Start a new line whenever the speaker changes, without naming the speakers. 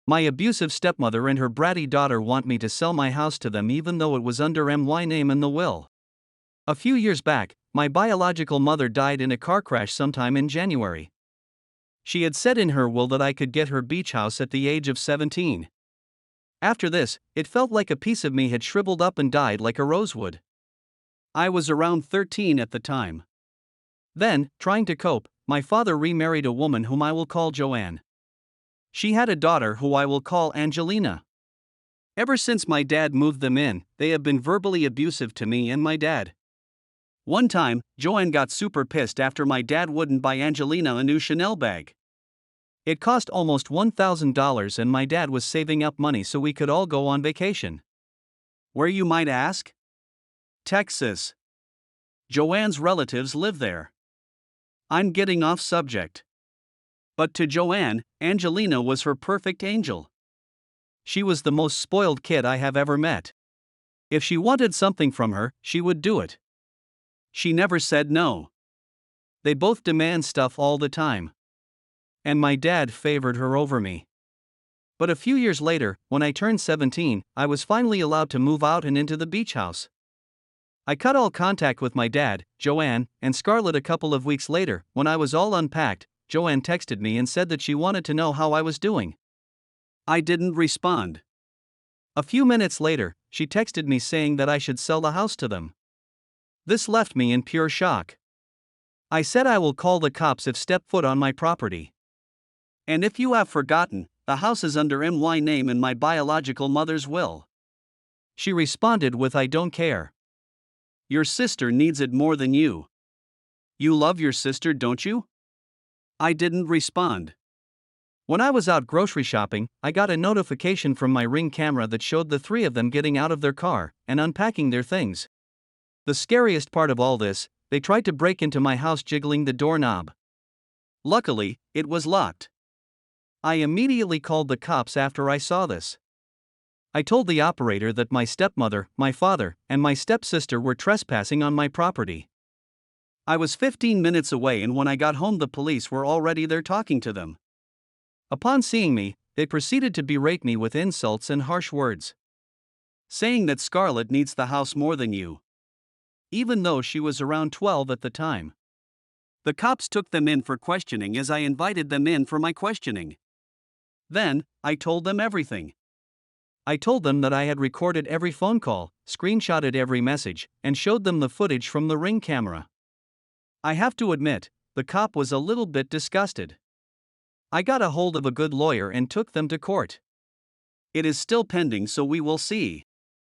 My abusive stepmother and her bratty daughter want me to sell my house to them even though it was under my name in the will. A few years back, my biological mother died in a car crash sometime in January. She had said in her will that I could get her beach house at the age of 17. After this, it felt like a piece of me had shriveled up and died like a rosewood. I was around 13 at the time. Then, trying to cope, my father remarried a woman whom I will call Joanne. She had a daughter who I will call Angelina. Ever since my dad moved them in, they have been verbally abusive to me and my dad. One time, Joanne got super pissed after my dad wouldn't buy Angelina a new Chanel bag. It cost almost $1,000 and my dad was saving up money so we could all go on vacation. Where, you might ask? Texas. Joanne's relatives live there. I'm getting off subject. But to Joanne, Angelina was her perfect angel. She was the most spoiled kid I have ever met. If she wanted something from her, she would do it. She never said no. They both demand stuff all the time. And my dad favored her over me. But a few years later, when I turned 17, I was finally allowed to move out and into the beach house. I cut all contact with my dad, Joanne, and Scarlett a couple of weeks later. When I was all unpacked, Joanne texted me and said that she wanted to know how I was doing. I didn't respond. A few minutes later, she texted me saying that I should sell the house to them. This left me in pure shock. I said I will call the cops if step foot on my property. And if you have forgotten, the house is under my name in my biological mother's will. She responded with, I don't care. Your sister needs it more than you. You love your sister, don't you? I didn't respond. When I was out grocery shopping, I got a notification from my Ring camera that showed the three of them getting out of their car and unpacking their things. The scariest part of all this, they tried to break into my house jiggling the doorknob. Luckily, it was locked. I immediately called the cops after I saw this. I told the operator that my stepmother, my father, and my stepsister were trespassing on my property. I was 15 minutes away and when I got home the police were already there talking to them. Upon seeing me, they proceeded to berate me with insults and harsh words. Saying that Scarlett needs the house more than you. Even though she was around 12 at the time. The cops took them in for questioning as I invited them in for my questioning. Then, I told them everything. I told them that I had recorded every phone call, screenshotted every message, and showed them the footage from the Ring camera. I have to admit, the cop was a little bit disgusted. I got a hold of a good lawyer and took them to court. It is still pending, so we will see.